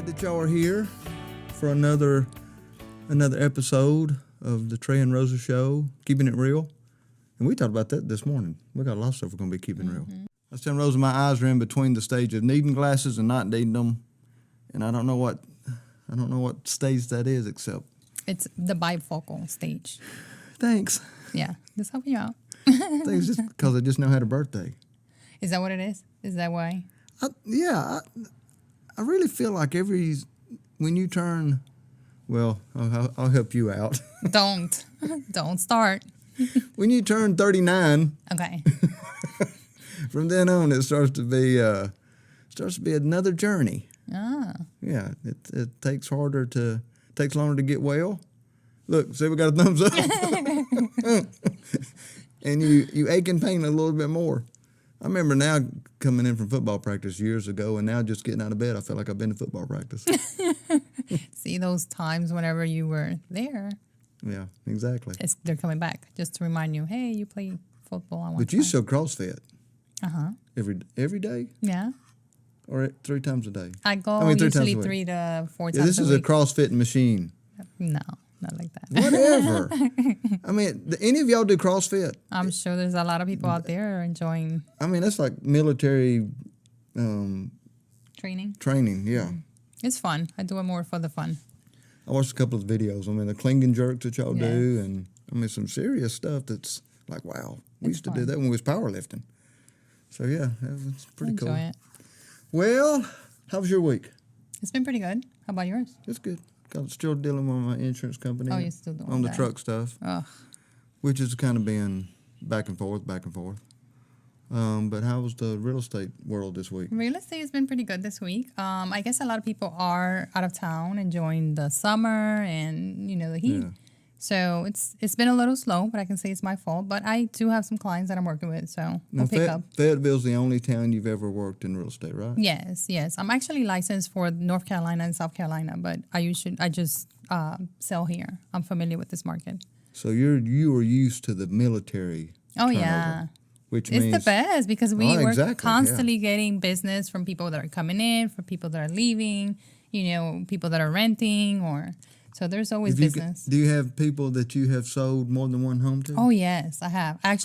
Glad that y'all are here for another episode of the Trae and Rosa Show, Keeping It Real. And we talked about that this morning. We got a lot of stuff we're going to be keeping real. I was telling Rosa my eyes are in between the stage of needing glasses and not needing them. And I don't know what stage that is except. It's the bifocal stage. Thanks. Yeah, just helping you out. I think it's just because I just now had a birthday. Is that what it is? Is that why? I really feel like when you turn, well, I'll help you out. Don't start. When you turn 39, Okay. from then on it starts to be another journey. Ah. Yeah, it takes longer to get well. Look, see, we got a thumbs up. And you ache and pain a little bit more. I remember now coming in from football practice years ago, and now just getting out of bed, I feel like I've been to football practice. See those times whenever you were there. Yeah, exactly. They're coming back just to remind you, hey, you play football on one But you still CrossFit. Uh-huh. Every day? Yeah. Or 3 times a day? I go usually 3 to 4 times a week. This is a CrossFit machine. No, not like that. Whatever. I mean, any of y'all do CrossFit? I'm sure there's a lot of people out there enjoying. I mean, that's like military Training, yeah. It's fun. I do it more for the fun. I watched a couple of videos. I mean, the clinking jerks that y'all do, and I mean, some serious stuff that's like, wow. We used to do that when we was powerlifting. So, yeah, it's pretty cool. Enjoy it. Well, how was your week? It's been pretty good. How about yours? It's good. I'm still dealing with my insurance company. Oh, you're still doing on the that. truck stuff. Ugh. Which is kind of been back and forth. But how was the real estate world this week? Real estate has been pretty good this week. I guess a lot of people are out of town enjoying the summer and, the heat. Yeah. So it's been a little slow, but I can say it's my fault. But I do have some clients that I'm working with, so I'll pick up. Fayetteville's the only town you've ever worked in real estate, right? Yes. I'm actually licensed for North Carolina and South Carolina, but I just sell here. I'm familiar with this market. So you are used to the military turnover, yeah. Which means it's the best because we're constantly getting business from people that are coming in, from people that are leaving, people that are renting so there's always business. Do you have people that you have sold more than one home to? Oh, yes, I have. I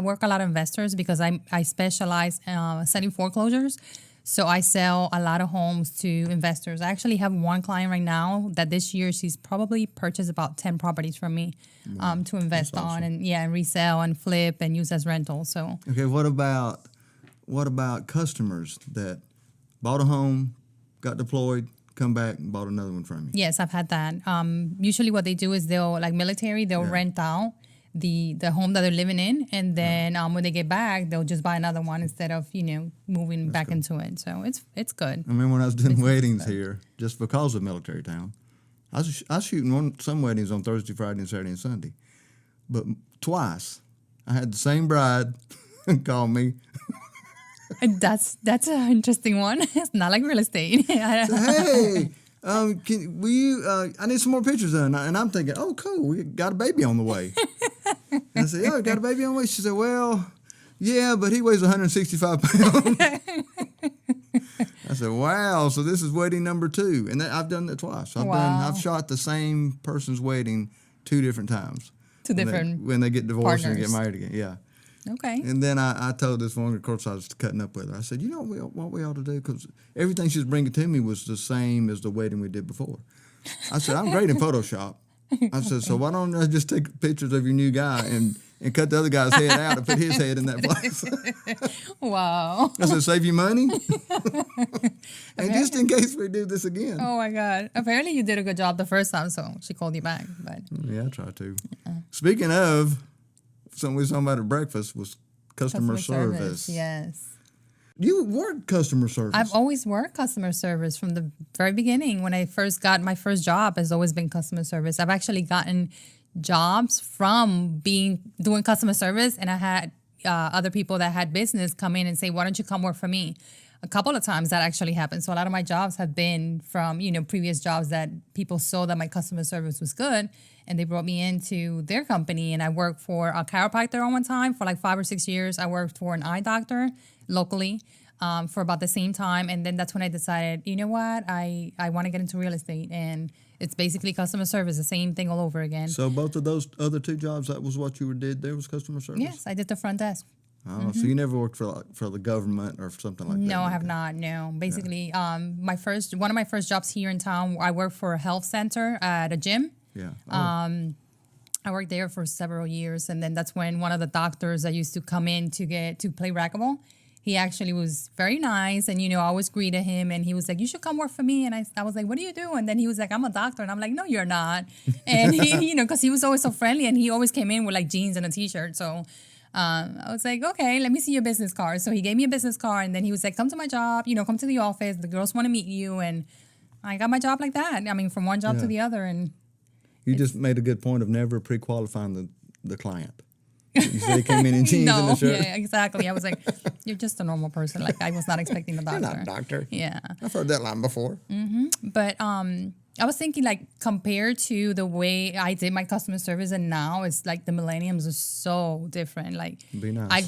work a lot of investors because I specialize in selling foreclosures. So I sell a lot of homes to investors. I actually have one client right now that this year she's probably purchased about 10 properties from me to invest on and resell and flip and use as rentals. So okay, what about customers that bought a home, got deployed, come back and bought another one from you? Yes, I've had that. Usually what they do is they'll rent out the home that they're living in, and then when they get back, they'll just buy another one instead of moving back into it. So it's good. I mean, when I was doing weddings here, just because of military town, I was shooting some weddings on Thursday, Friday, and Saturday and Sunday, but twice I had the same bride call me. That's an interesting one. It's not like real estate. Hey, I need some more pictures done. And I'm thinking, oh, cool, we got a baby on the way. And I said, yeah, we got a baby on the way. She said, well, yeah, but he weighs 165 pounds. I said, wow, so this is wedding number 2. And I've done that twice. I've shot the same person's wedding 2 different times. When they get divorced partners. And get married again, yeah. Okay. And then I told this one, of course, I was cutting up with her. I said, you know what we ought to do? Because everything she was bringing to me was the same as the wedding we did before. I said, I'm great in Photoshop. I said, so why don't I just take pictures of your new guy and cut the other guy's head out and put his head in that place? Wow. I said, save you money? And just in case we do this again. Oh, my God. Apparently you did a good job the first time, so she called you back. But yeah, I tried to. Yeah. Speaking of... something we was talking about at breakfast was customer service. Yes. You worked customer service. I've always worked customer service from the very beginning. When I first got my first job, has always been customer service. I've actually gotten jobs from doing customer service, and I had other people that had business come in and say, why don't you come work for me? A couple of times that actually happened. So a lot of my jobs have been from, previous jobs that people saw that my customer service was good, and they brought me into their company. And I worked for a chiropractor on one time for like 5 or 6 years. I worked for an eye doctor locally. for about the same time. And then that's when I decided, you know what, I want to get into real estate. And it's basically customer service, the same thing all over again. So both of those other two jobs, that was what you did there, was customer service? Yes, I did the front desk. Oh, so you never worked for the government or something like that? No, I have not. No, basically, one of my first jobs here in town, I worked for a health center at a gym. Yeah. I worked there for several years, and then that's when one of the doctors that used to come in to play racquetball, he actually was very nice, and I always greeted him, and he was like, "You should come work for me." And I was like, "What do you do?" And then he was like, "I'm a doctor," and I'm like, "No, you're not." And he, because he was always so friendly, and he always came in with like jeans and a t-shirt, so. I was like, okay, let me see your business card. So he gave me a business card, and then he was like, come to my job, come to the office. The girls want to meet you. And I got my job like that. I mean, from one job to the other. And you just made a good point of never pre-qualifying the client. You said he came in jeans and a shirt. Yeah, exactly. I was like, you're just a normal person. Like, I was not expecting the doctor. You're not a doctor. Yeah. I've heard that line before. But I was thinking, like, compared to the way I did my customer service and now, it's like the millenniums are so different. Like, Be nice. I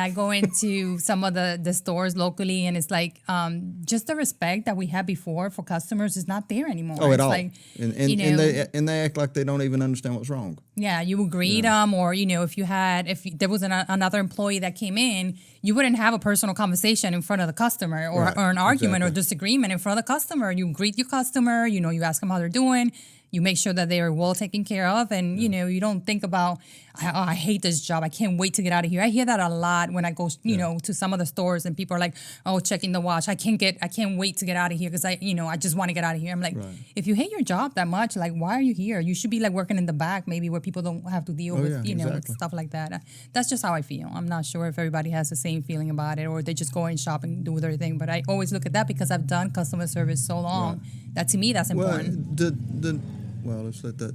go into some of the stores locally, and it's like just the respect that we had before for customers is not there anymore. Oh, at it's all. Like, and they act like they don't even understand what's wrong. Yeah, you would greet them, or if there was another employee that came in, you wouldn't have a personal conversation in front of the customer or an argument or disagreement in front of the customer. You greet your customer, you ask them how they're doing. You make sure that they are well taken care of, and you don't think about, I hate this job. I can't wait to get out of here. I hear that a lot when I go, to some of the stores, and people are like, "Oh, checking the watch. I can't wait to get out of here because I just want to get out of here." I'm like, if you hate your job that much, like, why are you here? You should be like working in the back, maybe where people don't have to deal with, with stuff like that. That's just how I feel. I'm not sure if everybody has the same feeling about it, or they just go and shop and do their thing. But I always look at that because I've done customer service so long that to me that's important. Well, let's let that.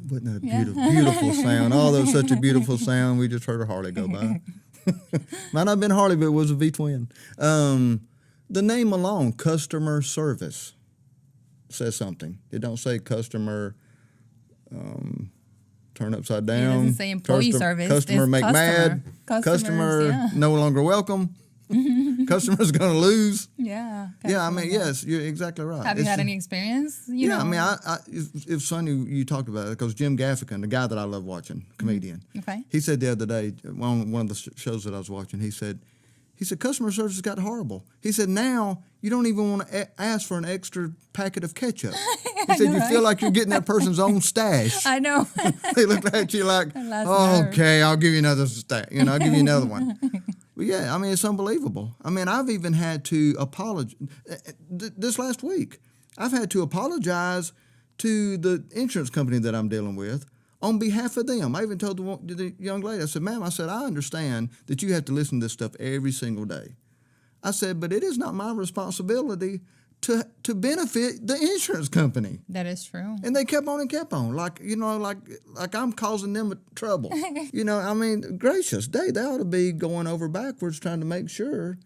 Wasn't that a beautiful sound? Oh, that was such a beautiful sound. We just heard a Harley go by. Might not have been Harley, but it was a V-twin. The name alone, customer service, says something. It don't say customer turn upside down. It doesn't say employee service. Customer it's make mad. Customer no longer welcome. Customer's going to lose. Yeah. Yeah, I mean, yes, you're exactly right. Have you had any experience? I mean, it's funny you talked about it because Jim Gaffigan, the guy that I love watching, comedian, he said the other day on one of the shows that I was watching, he said, customer service has got horrible. He said, now you don't even want to ask for an extra packet of ketchup. He said, you feel like you're getting that person's own stash. I know. They look at you like, okay, I'll give you another stash. I'll give you another one. But yeah, I mean, it's unbelievable. I mean, I've even had to apologize. This last week, I've had to apologize to the insurance company that I'm dealing with on behalf of them. I even told the young lady, I said, "Ma'am, I understand that you have to listen to this stuff every single day." I said, "But it is not my responsibility to benefit the insurance company." That is true. And they kept on, like I'm causing them trouble. I mean, gracious, they ought to be going over backwards trying to make sure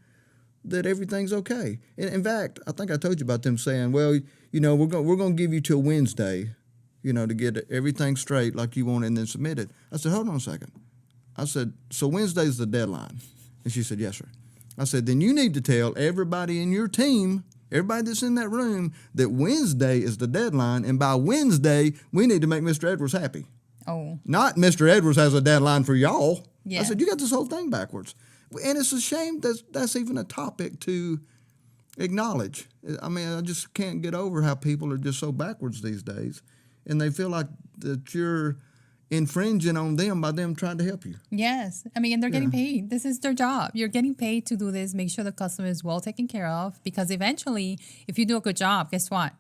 that everything's okay. In fact, I think I told you about them saying, "Well, we're going to give you till Wednesday, to get everything straight like you want it and then submit it." I said, "Hold on a second." I said, "So Wednesday's the deadline?" And she said, "Yes, sir." I said, "Then you need to tell everybody in your team, everybody that's in that room, that Wednesday is the deadline, and by Wednesday, we need to make Mr. Edwards happy." Oh. Not Mr. Edwards has a deadline for y'all. Yeah. I said, you got this whole thing backwards. And it's a shame that's even a topic to acknowledge. I mean, I just can't get over how people are just so backwards these days, and they feel like that you're infringing on them by them trying to help you. Yes. I mean, and they're getting paid. This is their job. You're getting paid to do this, make sure the customer is well taken care of, because eventually, if you do a good job, guess what?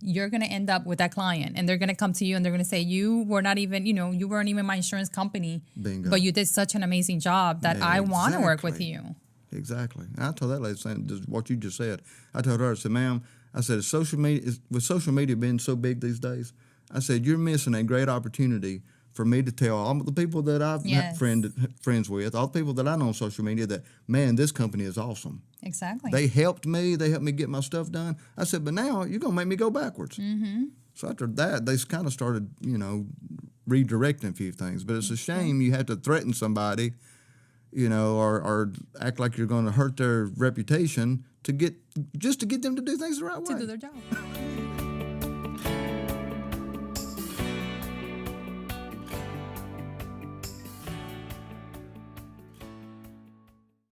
You're going to end up with that client, and they're going to come to you and they're going to say, you were not even, you weren't even my insurance company. Bingo. But you did such an amazing job that I want to work with you. Exactly. And I told that lady what you just said. I told her, I said, "Ma'am," I said, with social media being so big these days, I said, you're missing a great opportunity for me to tell all the people that I've friends with, all the people that I know on social media that, man, this company is awesome. Exactly. They helped me. They helped me get my stuff done. I said, but now you're going to make me go backwards. Mm-hmm. So after that, they kind of started, redirecting a few things. But it's a shame you have to threaten somebody, or act like you're going to hurt their reputation to get them to do things the right way. To do their job.